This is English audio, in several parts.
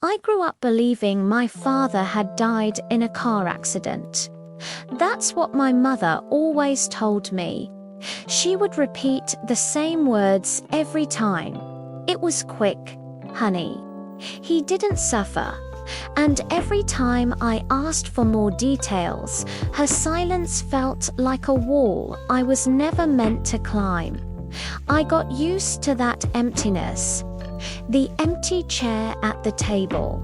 I grew up believing my father had died in a car accident. That's what my mother always told me. She would repeat the same words every time. It was quick, honey. He didn't suffer. And every time I asked for more details, her silence felt like a wall I was never meant to climb. I got used to that emptiness. The empty chair at the table,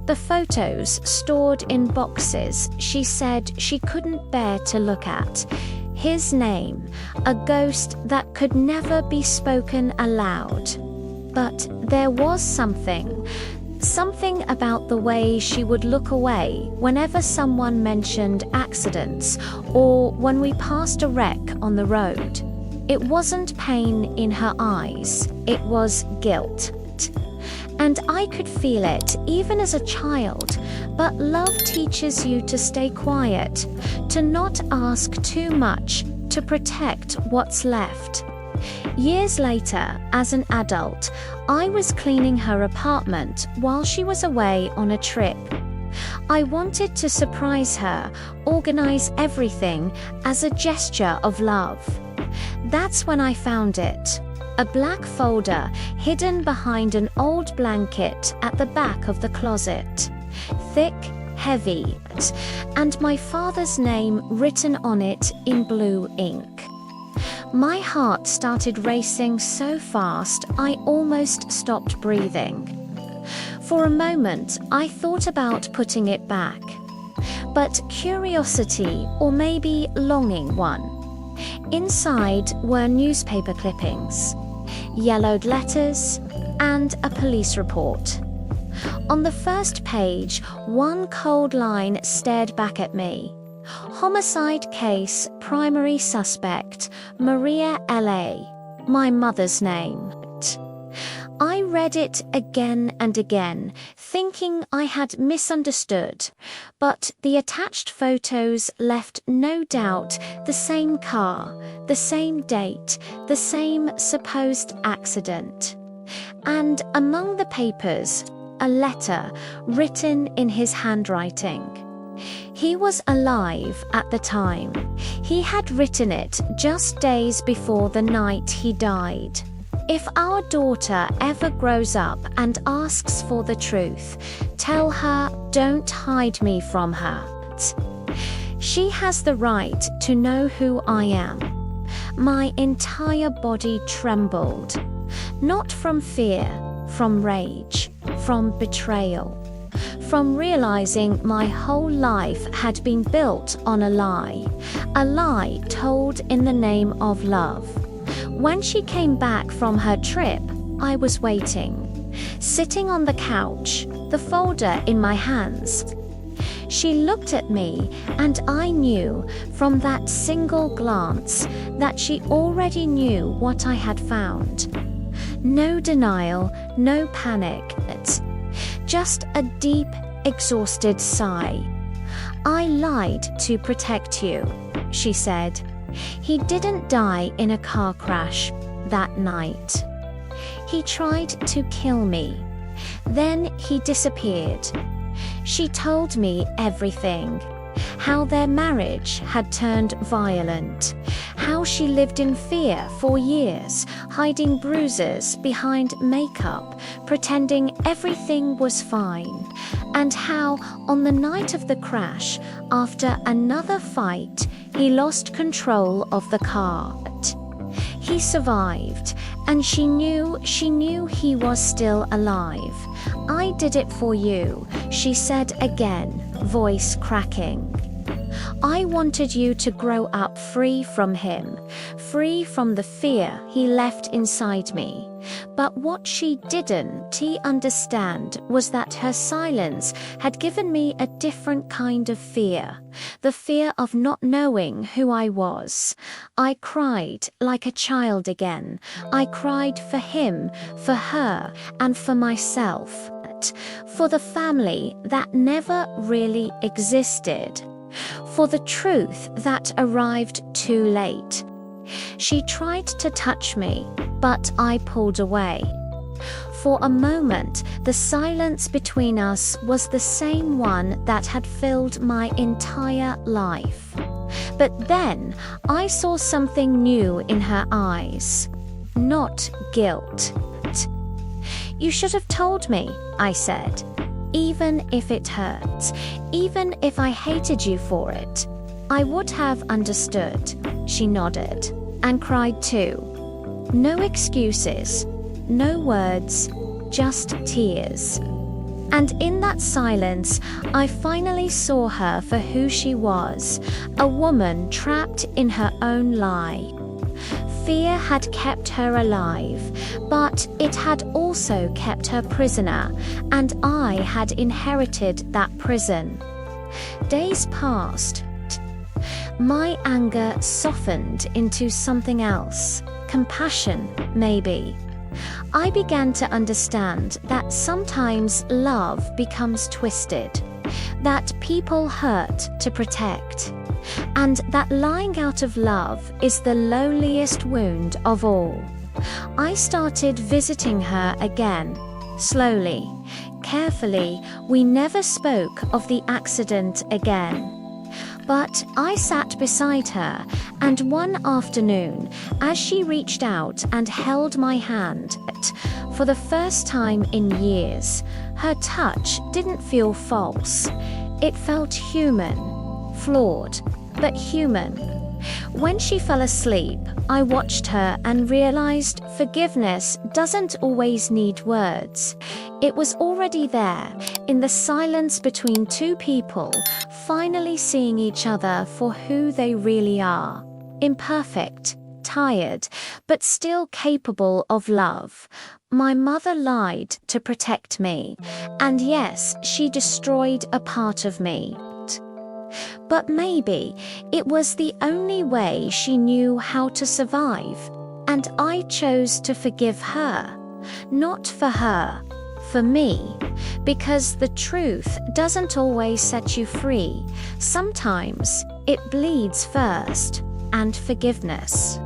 the photos stored in boxes she said she couldn't bear to look at, his name, a ghost that could never be spoken aloud. But there was something about the way she would look away whenever someone mentioned accidents or when we passed a wreck on the road. It wasn't pain in her eyes, it was guilt. And I could feel it even as a child, but love teaches you to stay quiet, to not ask too much, to protect what's left. Years later, as an adult, I was cleaning her apartment while she was away on a trip. I wanted to surprise her, organize everything as a gesture of love. That's when I found it. A black folder hidden behind an old blanket at the back of the closet. Thick, heavy, and my father's name written on it in blue ink. My heart started racing so fast I almost stopped breathing. For a moment, I thought about putting it back. But curiosity, or maybe longing, won. Inside were newspaper clippings, yellowed letters, and a police report. On the first page, one cold line stared back at me. Homicide case, primary suspect, Maria L.A., my mother's name. I read it again and again, thinking I had misunderstood, but the attached photos left no doubt: the same car, the same date, the same supposed accident. And among the papers, a letter written in his handwriting. He was alive at the time. He had written it just days before the night he died. If our daughter ever grows up and asks for the truth, tell her, don't hide me from her. She has the right to know who I am. My entire body trembled. Not from fear, from rage, from betrayal. From realizing my whole life had been built on a lie told in the name of love. When she came back from her trip, I was waiting, sitting on the couch, the folder in my hands. She looked at me, and I knew from that single glance that she already knew what I had found. No denial, no panic, just a deep, exhausted sigh. I lied to protect you, she said. He didn't die in a car crash that night. He tried to kill me. Then he disappeared. She told me everything. How their marriage had turned violent. How she lived in fear for years, hiding bruises behind makeup, pretending everything was fine. And how, on the night of the crash, after another fight, he lost control of the car. He survived, and she knew he was still alive. I did it for you, she said again, voice cracking. I wanted you to grow up free from him, free from the fear he left inside me. But what she didn't understand was that her silence had given me a different kind of fear, the fear of not knowing who I was. I cried like a child again. I cried for him, for her, and for myself, for the family that never really existed, for the truth that arrived too late. She tried to touch me, but I pulled away. For a moment, the silence between us was the same one that had filled my entire life. But then, I saw something new in her eyes. Not guilt. "You should have told me," I said. "Even if it hurt, even if I hated you for it, I would have understood." She nodded, and cried too. No excuses, no words, just tears. And in that silence, I finally saw her for who she was, a woman trapped in her own lie. Fear had kept her alive, but it had also kept her prisoner, and I had inherited that prison. Days passed. My anger softened into something else, compassion, maybe. I began to understand that sometimes love becomes twisted, that people hurt to protect, and that lying out of love is the loneliest wound of all. I started visiting her again, slowly, carefully. We never spoke of the accident again. But I sat beside her, and one afternoon, as she reached out and held my hand, for the first time in years, her touch didn't feel false. It felt human, flawed, but human. When she fell asleep, I watched her and realized forgiveness doesn't always need words. It was already there, in the silence between two people, finally seeing each other for who they really are. Imperfect, tired, but still capable of love. My mother lied to protect me, and yes, she destroyed a part of me. But maybe it was the only way she knew how to survive, and I chose to forgive her. Not for her, for me, because the truth doesn't always set you free. Sometimes it bleeds first, and forgiveness.